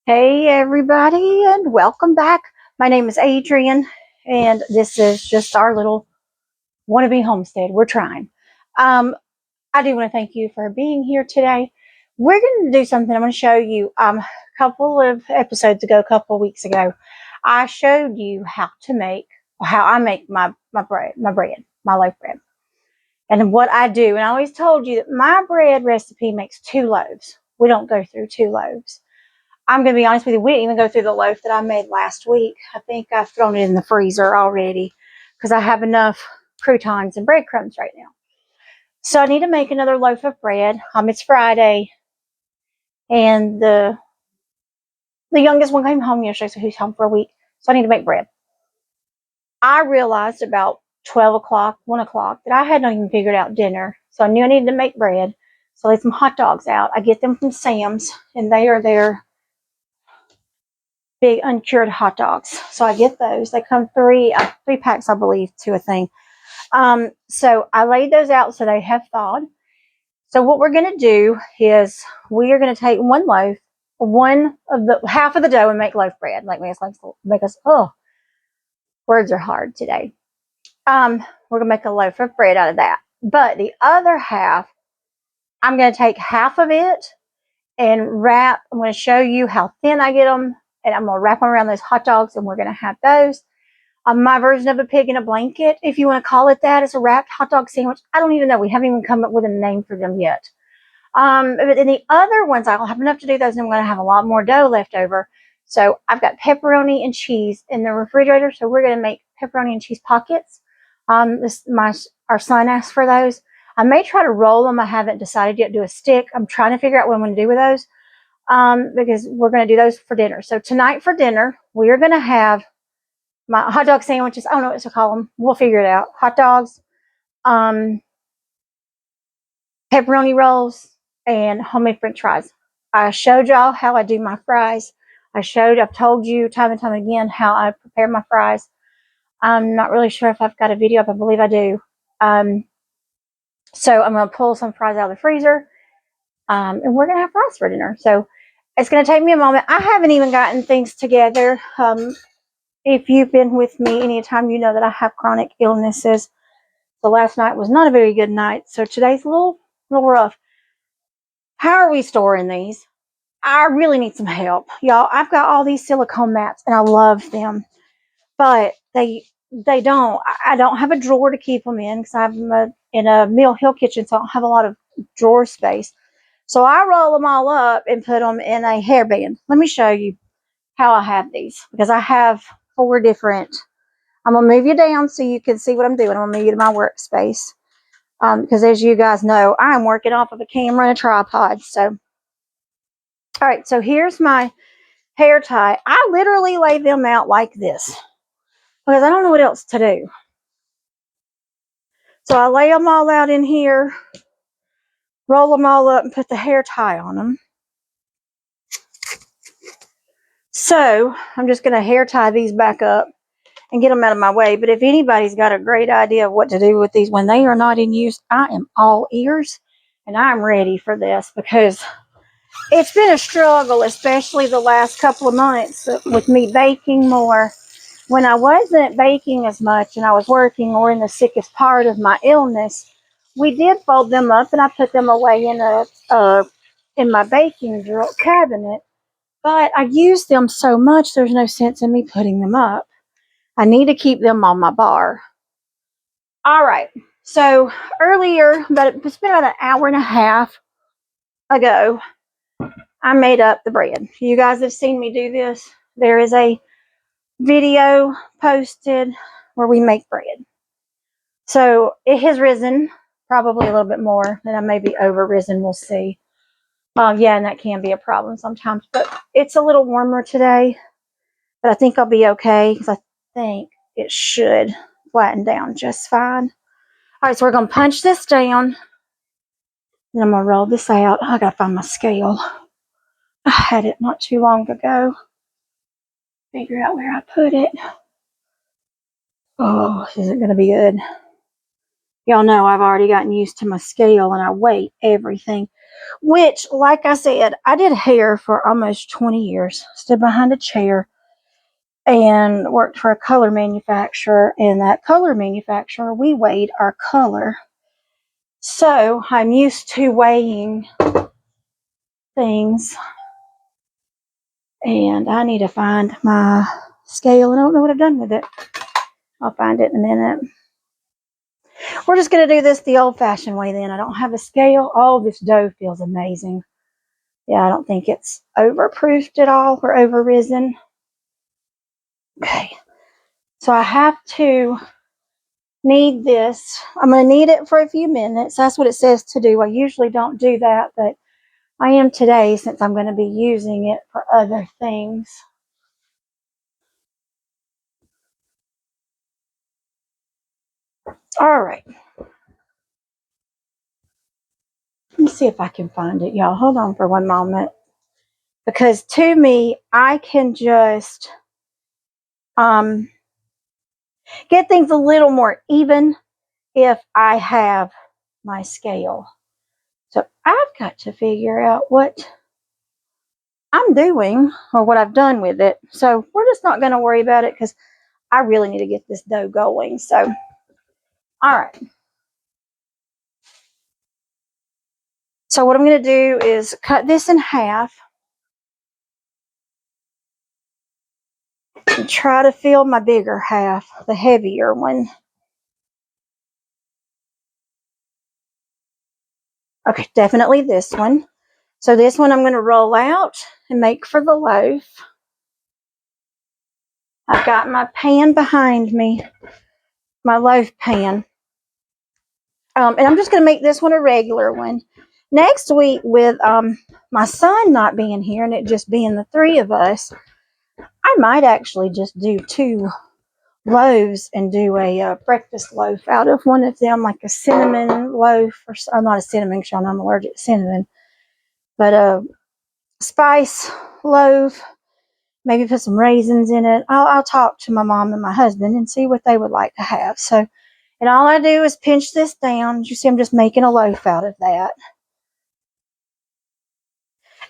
Hey everybody, and welcome back. My name is Adrian, and this is just our little wannabe homestead. We're trying. Um, I do want to thank you for being here today. We're going to do something. I'm going to show you. A couple of episodes ago, a couple of weeks ago, I showed you how I make my loaf bread, and what I do. And I always told you that my bread recipe makes 2 loaves. We don't go through 2 loaves. I'm going to be honest with you, we didn't even go through the loaf that I made last week. I think I've thrown it in the freezer already because I have enough croutons and breadcrumbs right now. So I need to make another loaf of bread. It's Friday, and the youngest one came home yesterday, so he's home for a week. So I need to make bread. I realized about 12 o'clock, 1 o'clock, that I had not even figured out dinner. So I knew I needed to make bread. So I laid some hot dogs out. I get them from Sam's, and they are there big uncured hot dogs. So I get those. They come three packs, I believe, to a thing. So I laid those out so they have thawed. So what we're going to do is we are going to take one loaf, one of the half of the dough, and make loaf bread. Make us. Oh, words are hard today. We're going to make a loaf of bread out of that. But the other half, I'm going to take half of it and wrap. I'm going to show you how thin I get them, and I'm going to wrap them around those hot dogs, and we're going to have those. My version of a pig in a blanket, if you want to call it that, is a wrapped hot dog sandwich. I don't even know. We haven't even come up with a name for them yet. But in the other ones, I'll have enough to do those, and I'm going to have a lot more dough left over. So I've got pepperoni and cheese in the refrigerator, so we're going to make pepperoni and cheese pockets. Our son asked for those. I may try to roll them. I haven't decided yet. Do a stick. I'm trying to figure out what I'm going to do with those because we're going to do those for dinner. So tonight for dinner, we are going to have my hot dog sandwiches. I don't know what to call them. We'll figure it out. Hot dogs, um, pepperoni rolls, and homemade French fries. I showed y'all how I do my fries. I've told you time and time again how I prepare my fries. I'm not really sure if I've got a video up. I believe I do. So I'm going to pull some fries out of the freezer, and we're going to have fries for dinner. So it's going to take me a moment. I haven't even gotten things together. If you've been with me anytime, you know that I have chronic illnesses. So last night was not a very good night. So today's a little rough. How are we storing these? I really need some help. Y'all, I've got all these silicone mats and I love them, but they don't. I don't have a drawer to keep them in because I'm in a Mill Hill kitchen, so I don't have a lot of drawer space. So I roll them all up and put them in a hairband. Let me show you how I have these because I have 4 different. I'm going to move you down so you can see what I'm doing. I'm going to move you to my workspace. Because as you guys know, I'm working off of a camera and a tripod. So, all right, so here's my hair tie. I literally lay them out like this because I don't know what else to do. So I lay them all out in here, roll them all up, and put the hair tie on them. So I'm just going to hair tie these back up and get them out of my way. But if anybody's got a great idea of what to do with these when they are not in use, I am all ears and I'm ready for this because it's been a struggle, especially the last couple of months with me baking more. When I wasn't baking as much and I was working or in the sickest part of my illness, we did fold them up and I put them away in my baking drawer cabinet. But I used them so much, there's no sense in me putting them up. I need to keep them on my bar. All right. So earlier, but it's been about an hour and a half ago, I made up the bread. You guys have seen me do this. There is a video posted where we make bread. So it has risen probably a little bit more than I may be over risen. We'll see. Yeah, and that can be a problem sometimes. But it's a little warmer today. But I think I'll be okay because I think it should flatten down just fine. All right, so we're going to punch this down. And I'm going to roll this out. I got to find my scale. I had it not too long ago. Figure out where I put it. Oh, is it going to be good? Y'all know I've already gotten used to my scale and I weigh everything. which, like I said, I did hair for almost 20 years. Stood behind a chair and worked for a color manufacturer. And that color manufacturer, we weighed our color. So I'm used to weighing things. And I need to find my scale. I don't know what I've done with it. I'll find it in a minute. We're just going to do this the old-fashioned way then. I don't have a scale. Oh, this dough feels amazing. Yeah, I don't think it's overproofed at all or over-risen. Okay. So I have to knead this. I'm going to knead it for a few minutes. That's what it says to do. I usually don't do that, but I am today since I'm going to be using it for other things. All right. Let me see if I can find it, y'all. Hold on for one moment. Because to me, I can just get things a little more even if I have my scale. So I've got to figure out what I'm doing or what I've done with it. So we're just not going to worry about it because I really need to get this dough going. So, all right. So what I'm going to do is cut this in half and try to fill my bigger half, the heavier one. Okay, definitely this one. So this one I'm going to roll out and make for the loaf. I've got my pan behind me, my loaf pan. And I'm just going to make this one a regular one. Next week, with my son not being here and it just being the three of us, I might actually just do 2 loaves and do a breakfast loaf out of one of them, like a cinnamon loaf, or not a cinnamon because I'm allergic to cinnamon, but a spice loaf. Maybe put some raisins in it. I'll talk to my mom and my husband and see what they would like to have. So, and all I do is pinch this down. You see, I'm just making a loaf out of that.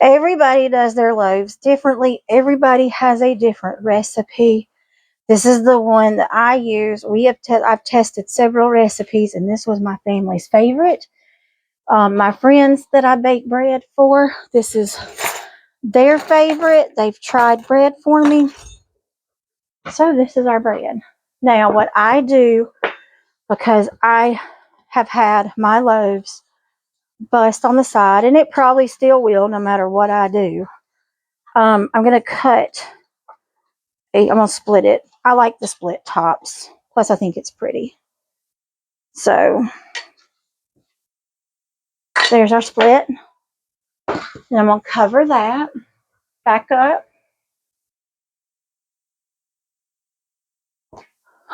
Everybody does their loaves differently. Everybody has a different recipe. This is the one that I use. I've tested several recipes, and this was my family's favorite. My friends that I bake bread for, this is their favorite. They've tried bread for me. So this is our bread. Now, what I do, because I have had my loaves bust on the side, and it probably still will no matter what I do, I'm going to I'm going to split it. I like the split tops. Plus, I think it's pretty. So, there's our split. And I'm going to cover that back up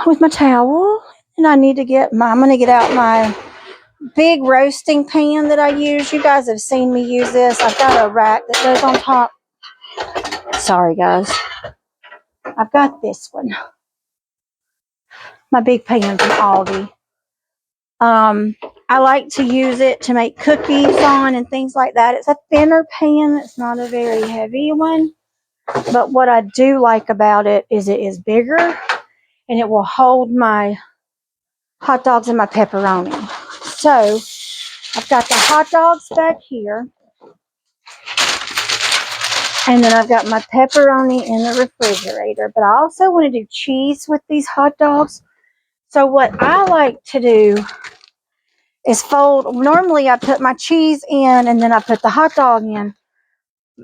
with my towel. And I need to I'm going to get out my big roasting pan that I use. You guys have seen me use this. I've got a rack that goes on top. Sorry, guys. I've got this one. My big pan from Aldi. I like to use it to make cookies on and things like that. It's a thinner pan. It's not a very heavy one. But what I do like about it is bigger and it will hold my hot dogs and my pepperoni. So I've got the hot dogs back here. And then I've got my pepperoni in the refrigerator. But I also want to do cheese with these hot dogs. So what I like to do is fold. Normally I put my cheese in and then I put the hot dog in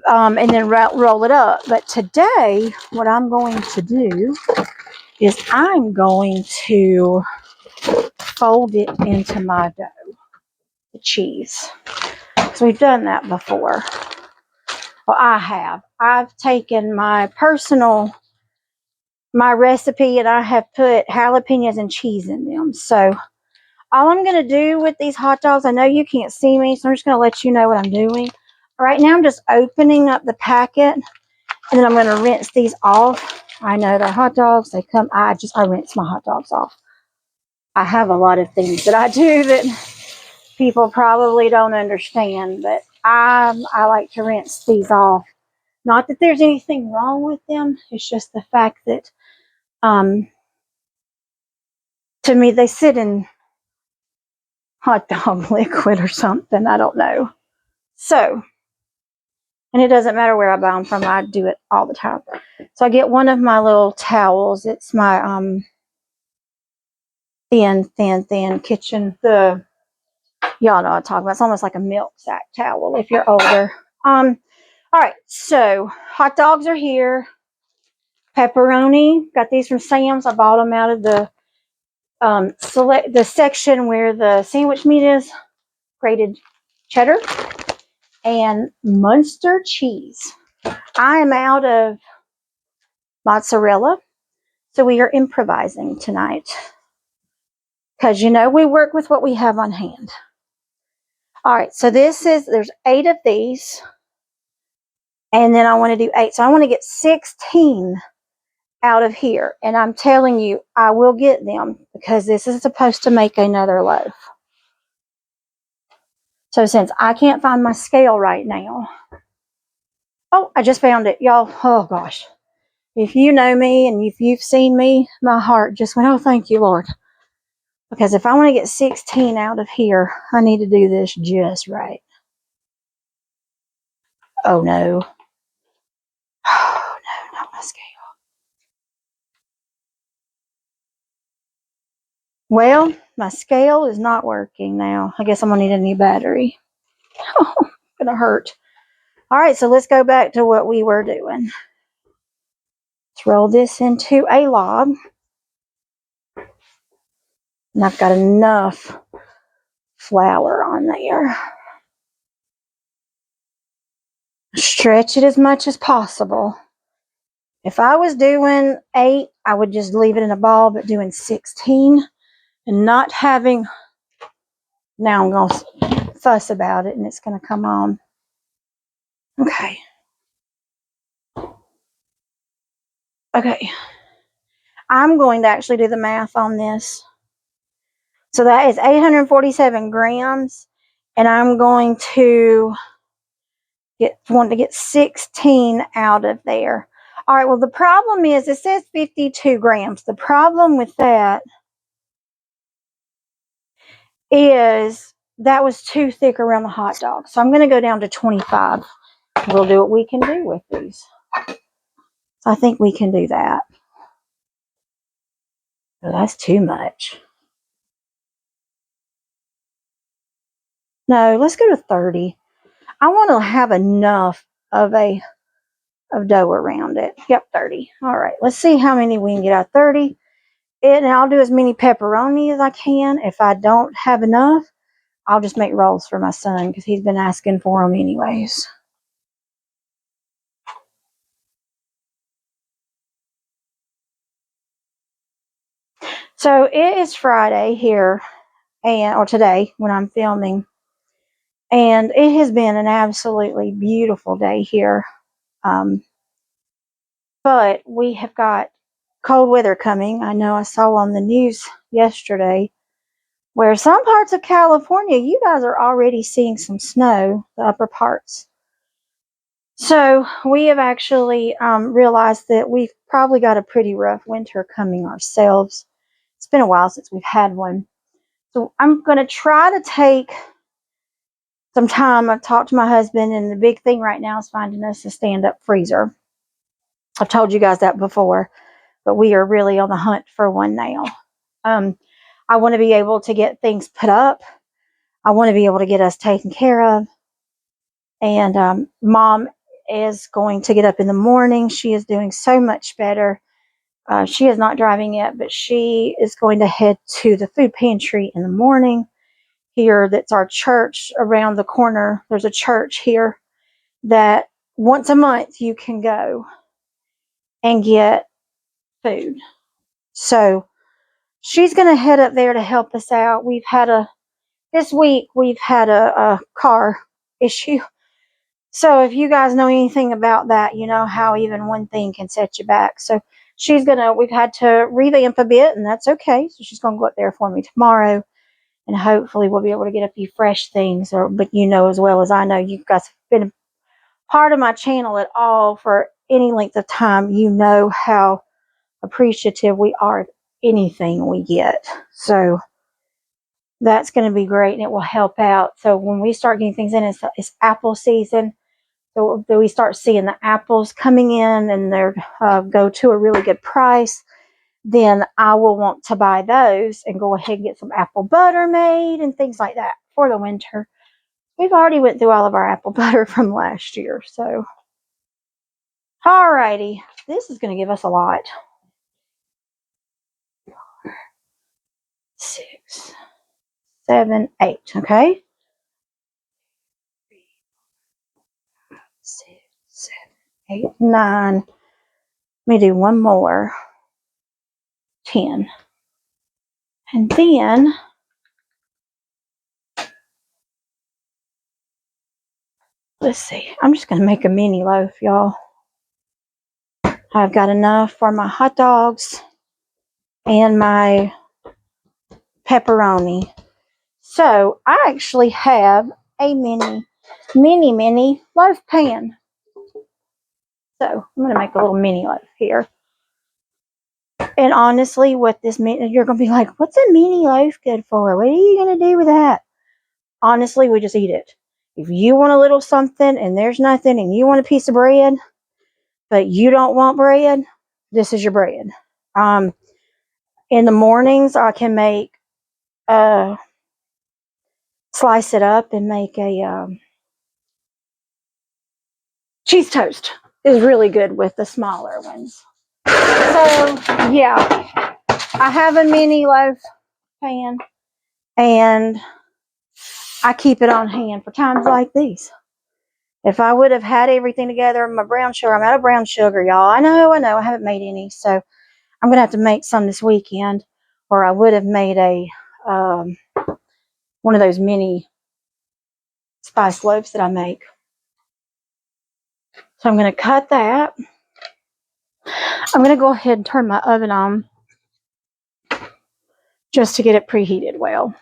and then roll it up. But today what I'm going to do is I'm going to fold it into my dough, the cheese. So we've done that before. Well, I have. I've taken my recipe and I have put jalapenos and cheese in them. So all I'm going to do with these hot dogs, I know you can't see me, so I'm just going to let you know what I'm doing. Right now I'm just opening up the packet and then I'm going to rinse these off. I know they're hot dogs. I rinse my hot dogs off. I have a lot of things that I do that people probably don't understand, but I like to rinse these off. Not that there's anything wrong with them. It's just the fact that to me they sit in hot dog liquid or something. I don't know. So, and it doesn't matter where I buy them from. I do it all the time. So I get one of my little towels. It's my thin kitchen. Y'all know what I'm talking about. It's almost like a milk sack towel if you're older. All right. So hot dogs are here. Pepperoni. Got these from Sam's. I bought them out of the the section where the sandwich meat is. Grated cheddar and Munster cheese. I am out of mozzarella, so we are improvising tonight because we work with what we have on hand. All right, so there's 8 of these, and then I want to do 8, so I want to get 16 out of here, and I'm telling you I will get them because this is supposed to make another loaf. So since I can't find my scale right now, oh, I just found it, y'all. Oh gosh, if you know me and if you've seen me, my heart just went, oh, thank you, Lord. Because if I want to get 16 out of here, I need to do this just right. Oh, no. Oh, no, not my scale. Well, my scale is not working now. I guess I'm going to need a new battery. Oh, it's going to hurt. All right, so let's go back to what we were doing. Let's roll this into a log. And I've got enough flour on there. Stretch it as much as possible. If I was doing 8, I would just leave it in a ball, but doing 16 and not having, now I'm going to fuss about it and it's going to come on. Okay. Okay. I'm going to actually do the math on this. So that is 847 grams, and I'm going to want to get 16 out of there. All right, well, the problem is it says 52 grams. The problem with that is that was too thick around the hot dog. So I'm going to go down to 25. We'll do what we can do with these. So I think we can do that. But that's too much. No, let's go to 30. I want to have enough of dough around it. Yep, 30. All right, let's see how many we can get out. 30. And I'll do as many pepperoni as I can. If I don't have enough, I'll just make rolls for my son because he's been asking for them anyways. So it is Friday here, or today when I'm filming, and it has been an absolutely beautiful day here. But we have got cold weather coming. I know I saw on the news yesterday where some parts of California, you guys are already seeing some snow, the upper parts. So we have actually realized that we've probably got a pretty rough winter coming ourselves. It's been a while since we've had one. So I'm going to try to take some time. I've talked to my husband, and the big thing right now is finding us a stand-up freezer. I've told you guys that before, but we are really on the hunt for one now. I want to be able to get things put up. I want to be able to get us taken care of. And Mom is going to get up in the morning. She is doing so much better. She is not driving yet, but she is going to head to the food pantry in the morning. Here, that's our church around the corner. There's a church here that once a month you can go and get food. So she's going to head up there to help us out. This week we've had a car issue. So if you guys know anything about that, you know how even one thing can set you back. So we've had to revamp a bit, and that's okay. So she's going to go up there for me tomorrow and hopefully we'll be able to get a few fresh things. But you know as well as I know, you guys have been part of my channel at all for any length of time. You know how appreciative we are of anything we get. So that's going to be great, and it will help out. So when we start getting things in, it's apple season. So we start seeing the apples coming in, and they're go to a really good price. Then I will want to buy those and go ahead and get some apple butter made and things like that for the winter. We've already went through all of our apple butter from last year. So, alrighty, this is going to give us a lot. 6, 7, 8. Okay. 6, 7, 8, 9. Let me do one more. 10. And then let's see. I'm just going to make a mini loaf, y'all. I've got enough for my hot dogs and my pepperoni. So I actually have a mini loaf pan. So I'm going to make a little mini loaf here. And honestly, what this means, you're going to be like, what's a mini loaf good for? What are you going to do with that? Honestly, we just eat it. If you want a little something and there's nothing and you want a piece of bread, but you don't want bread, this is your bread. In the mornings, I can make, slice it up and make a cheese toast. Is really good with the smaller ones. So, yeah, I have a mini loaf pan, and I keep it on hand for times like these. If I would have had everything together, my brown sugar, I'm out of brown sugar, y'all. I know, I haven't made any, so I'm going to have to make some this weekend, or I would have made a one of those mini spice loaves that I make. So I'm going to cut that. I'm going to go ahead and turn my oven on just to get it preheated well.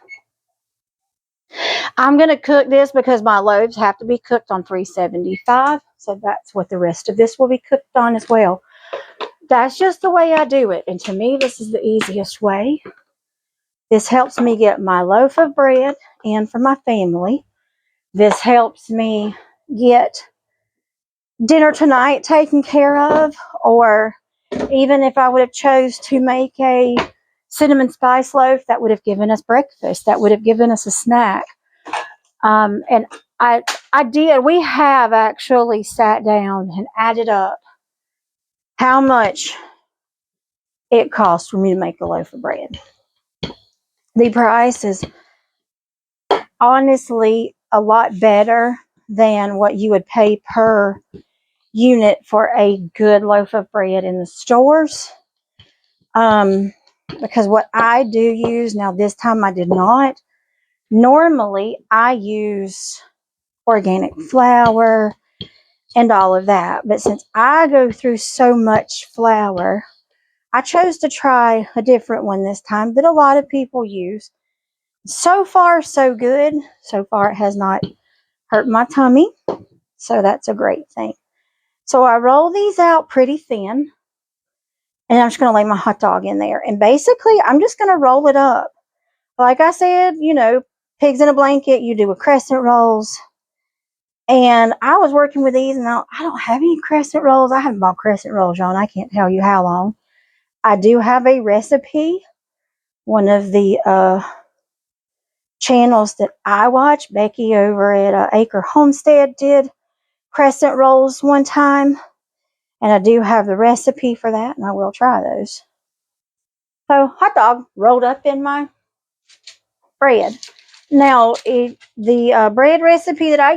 I'm going to cook this because my loaves have to be cooked on 375. So that's what the rest of this will be cooked on as well. That's just the way I do it. And to me, this is the easiest way. This helps me get my loaf of bread in for my family. This helps me get dinner tonight taken care of, or even if I would have chose to make a cinnamon spice loaf, that would have given us breakfast. That would have given us a snack. And we have actually sat down and added up how much it costs for me to make a loaf of bread. The price is honestly a lot better than what you would pay per unit for a good loaf of bread in the stores. Because what I do use, now this time I did not. Normally I use organic flour and all of that. But since I go through so much flour, I chose to try a different one this time that a lot of people use. So far, so good. So far, it has not hurt my tummy. So that's a great thing. So I roll these out pretty thin. And I'm just going to lay my hot dog in there. And basically, I'm just going to roll it up. Like I said, you know, pigs in a blanket, you do with crescent rolls. And I was working with these, and I don't have any crescent rolls. I haven't bought crescent rolls, y'all, and I can't tell you how long. I do have a recipe. One of the channels that I watch, Becky over at Acre Homestead, did crescent rolls one time. And I do have the recipe for that, and I will try those. So, hot dog rolled up in my bread. Now, the bread recipe that I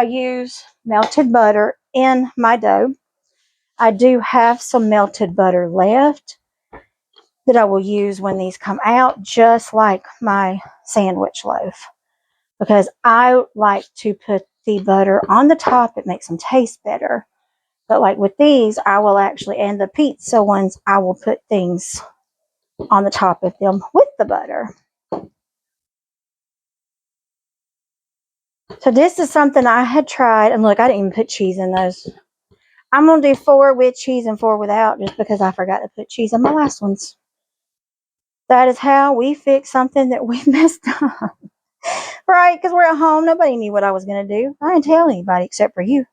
use melted butter in my dough. I do have some melted butter left that I will use when these come out, just like my sandwich loaf. Because I like to put the butter on the top. It makes them taste better. But like with these, I will actually, and the pizza ones, I will put things on the top of them with the butter. So this is something I had tried, and look, I didn't even put cheese in those. I'm going to do 4 with cheese and 4 without, just because I forgot to put cheese in my last ones. That is how we fix something that we messed up. Right? Because we're at home. Nobody knew what I was going to do. I didn't tell anybody except for you.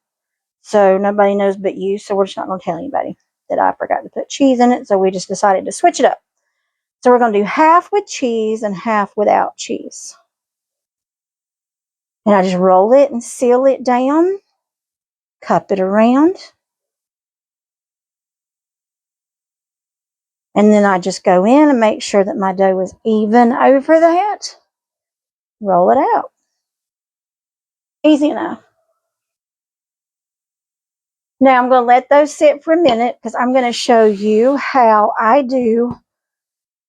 So nobody knows but you. So we're just not going to tell anybody that I forgot to put cheese in it. So we just decided to switch it up. So we're going to do half with cheese and half without cheese. And I just roll it and seal it down. Cup it around. And then I just go in and make sure that my dough is even over that. Roll it out. Easy enough. Now I'm going to let those sit for a minute because I'm going to show you how I do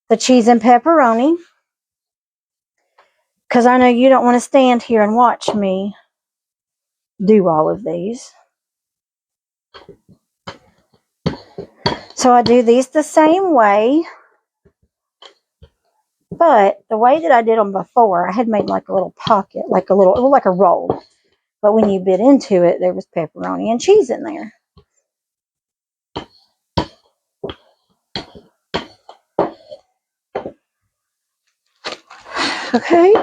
the cheese and pepperoni. Because I know you don't want to stand here and watch me do all of these. So I do these the same way. But the way that I did them before, I had made like a little pocket, like a little, it was like a roll. But when you bit into it, there was pepperoni and cheese in there. Okay.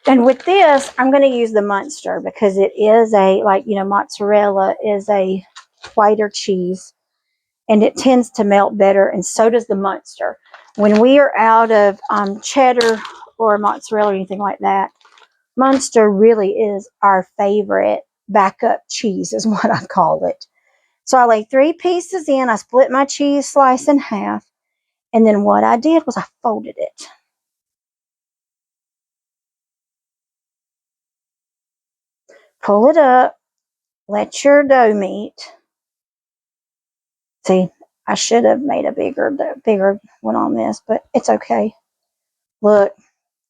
And with this, I'm going to use the Munster because it is a, like, you know, mozzarella is a whiter cheese and it tends to melt better, and so does the Munster. When we are out of cheddar or mozzarella or anything like that, Munster really is our favorite backup cheese, is what I call it. So I laid 3 pieces in. I split my cheese slice in half, and then what I did was I folded it. Pull it up. Let your dough meet. See, I should have made a bigger one on this, but it's okay. Look,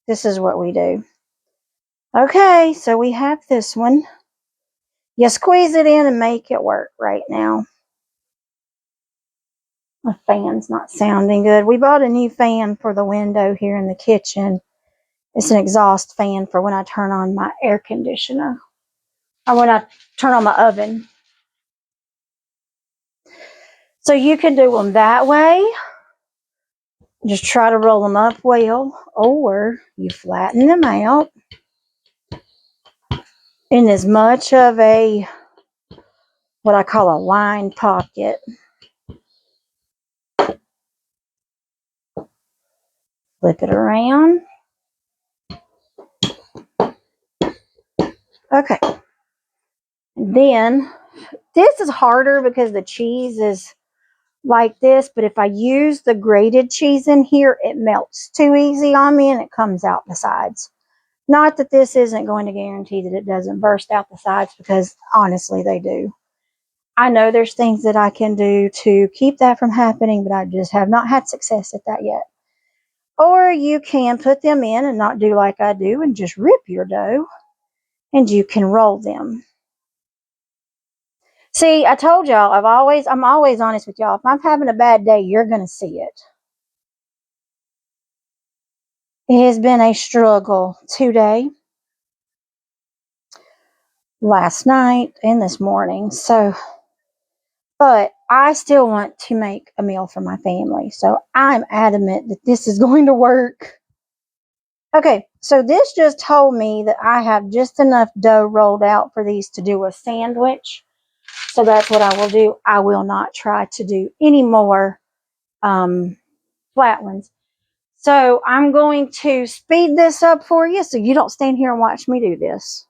this is what we do. Okay, so we have this one. You squeeze it in and make it work right now. My fan's not sounding good. We bought a new fan for the window here in the kitchen. It's an exhaust fan for when I turn on my air conditioner or when I turn on my oven. So you can do them that way. Just try to roll them up well, or you flatten them out in as much of a, what I call a line pocket. Flip it around. Okay. And then this is harder because the cheese is like this, but if I use the grated cheese in here, it melts too easy on me and it comes out the sides. Not that this isn't going to guarantee that it doesn't burst out the sides, because honestly they do. I know there's things that I can do to keep that from happening, but I just have not had success at that yet. Or you can put them in and not do like I do and just rip your dough, and you can roll them. See, I told y'all, I'm always honest with y'all. If I'm having a bad day, you're going to see it. It has been a struggle today, last night, and this morning. So, but I still want to make a meal for my family. So I'm adamant that this is going to work. Okay, so this just told me that I have just enough dough rolled out for these to do a sandwich. So that's what I will do. I will not try to do any more flat ones. So I'm going to speed this up for you so you don't stand here and watch me do this.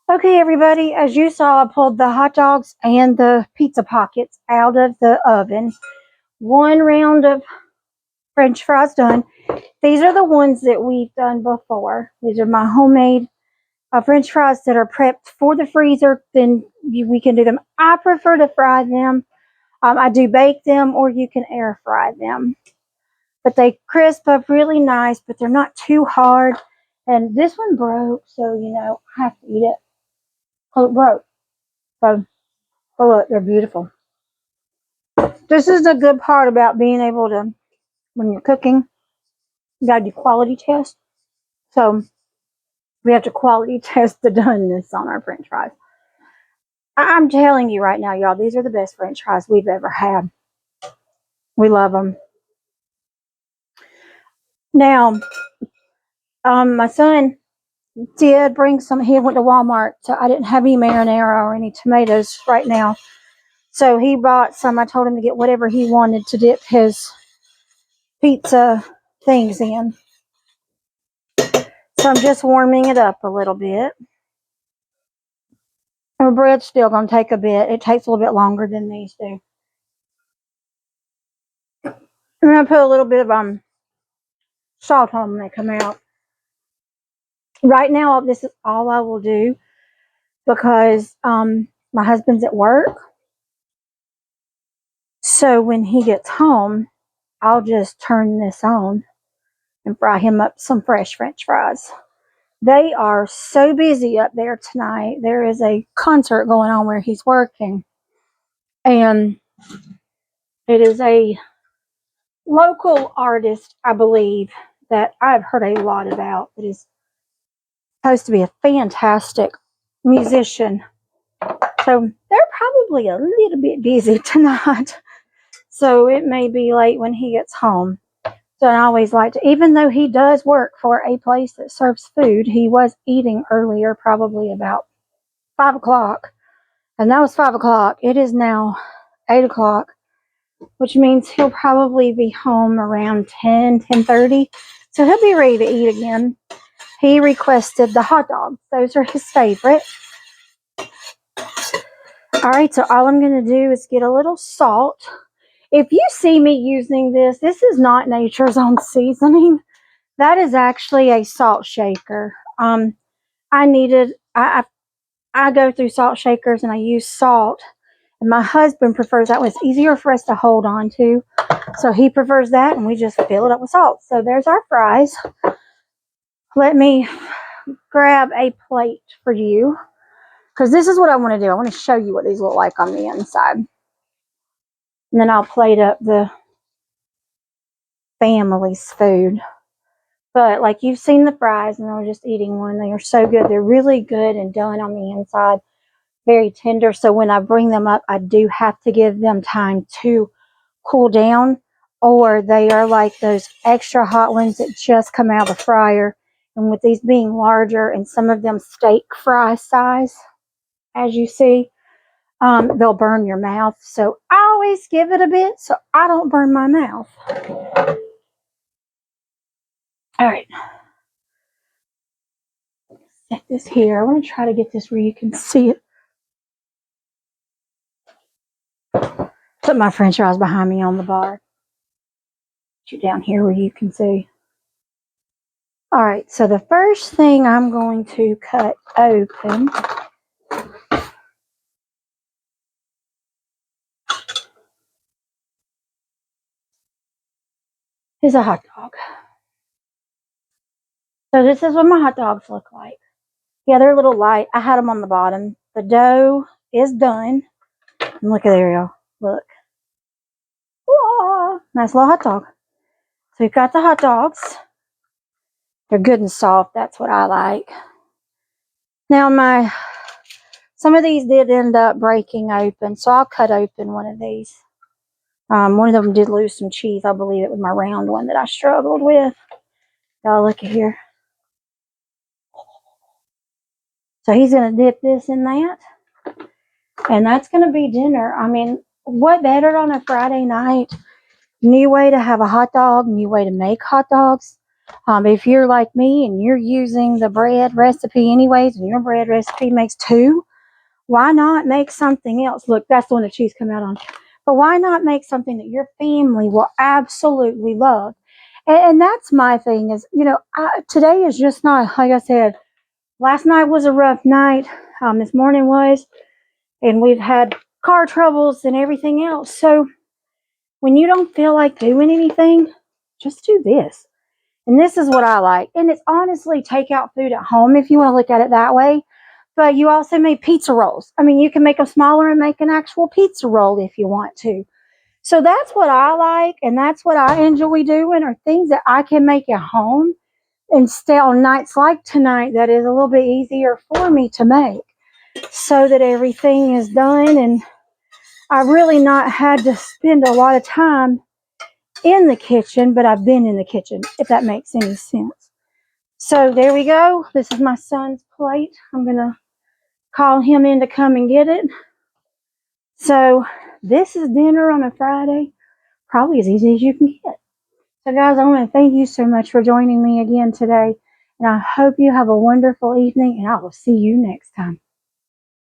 Okay, everybody, as you saw, I pulled the hot dogs and the pizza pockets out of the oven. One round of French fries done. These are the ones that we've done before. These are my homemade French fries that are prepped for the freezer. Then we can do them. I prefer to fry them. I do bake them, or you can air fry them. But they crisp up really nice, but they're not too hard. And this one broke, so I have to eat it. Oh, it broke. So, oh look, they're beautiful. This is the good part about being able to, when you're cooking, you gotta do quality test. So we have to quality test the doneness on our French fries. I'm telling you right now, y'all, these are the best French fries we've ever had. We love them. Now, my son did bring some. He went to Walmart, so I didn't have any marinara or any tomatoes right now. So he bought some. I told him to get whatever he wanted to dip his pizza things in. So I'm just warming it up a little bit. And bread's still going to take a bit. It takes a little bit longer than these do. I'm going to put a little bit of salt on them when they come out. Right now, this is all I will do because my husband's at work. So when he gets home, I'll just turn this on and fry him up some fresh French fries. They are so busy up there tonight. There is a concert going on where he's working. And it is a local artist, I believe, that I've heard a lot about. It is supposed to be a fantastic musician. So they're probably a little bit busy tonight. So it may be late when he gets home. So I always like to, even though he does work for a place that serves food, he was eating earlier, probably about 5 o'clock. And that was 5 o'clock. It is now 8 o'clock, which means he'll probably be home around 10:30. So he'll be ready to eat again. He requested the hot dogs. Those are his favorite. All right, so all I'm going to do is get a little salt. If you see me using this, this is not Nature's Own seasoning. That is actually a salt shaker. I go through salt shakers and I use salt. And my husband prefers that one. It's easier for us to hold on to. So he prefers that, and we just fill it up with salt. So there's our fries. Let me grab a plate for you, because this is what I want to do. I want to show you what these look like on the inside. And then I'll plate up the family's food. But like you've seen the fries, and I was just eating one. They are so good. They're really good and done on the inside. Very tender. So when I bring them up, I do have to give them time to cool down, or they are like those extra hot ones that just come out of the fryer. And with these being larger and some of them steak fry size, as you see, they'll burn your mouth. So I always give it a bit so I don't burn my mouth. All right. Set this here. I want to try to get this where you can see it. Put my French fries behind me on the bar. Put you down here where you can see. All right, so the first thing I'm going to cut open is a hot dog. So this is what my hot dogs look like. Yeah, they're a little light. I had them on the bottom. The dough is done. And look at there, y'all. Look. Whoa, nice little hot dog. So you've got the hot dogs. They're good and soft. That's what I like. Now some of these did end up breaking open, so I'll cut open one of these. One of them did lose some cheese. I believe it was my round one that I struggled with. Y'all look at here. So he's going to dip this in that. And that's going to be dinner. I mean, what better on a Friday night? New way to have a hot dog, new way to make hot dogs. If you're like me and you're using the bread recipe anyways, and your bread recipe makes two, why not make something else? Look, that's the one the cheese come out on. But why not make something that your family will absolutely love? And that's my thing is, today is just not, like I said, last night was a rough night. This morning was, and we've had car troubles and everything else. So when you don't feel like doing anything, just do this. And this is what I like. And it's honestly takeout food at home if you want to look at it that way. But you also make pizza rolls. I mean, you can make them smaller and make an actual pizza roll if you want to. So that's what I like, and that's what I enjoy doing, are things that I can make at home and stay on nights like tonight that is a little bit easier for me to make, so that everything is done and I've really not had to spend a lot of time in the kitchen, but I've been in the kitchen, if that makes any sense. So there we go. This is my son's plate. I'm going to call him in to come and get it. So this is dinner on a Friday, probably as easy as you can get. So guys, I want to thank you so much for joining me again today. And I hope you have a wonderful evening, and I will see you next time.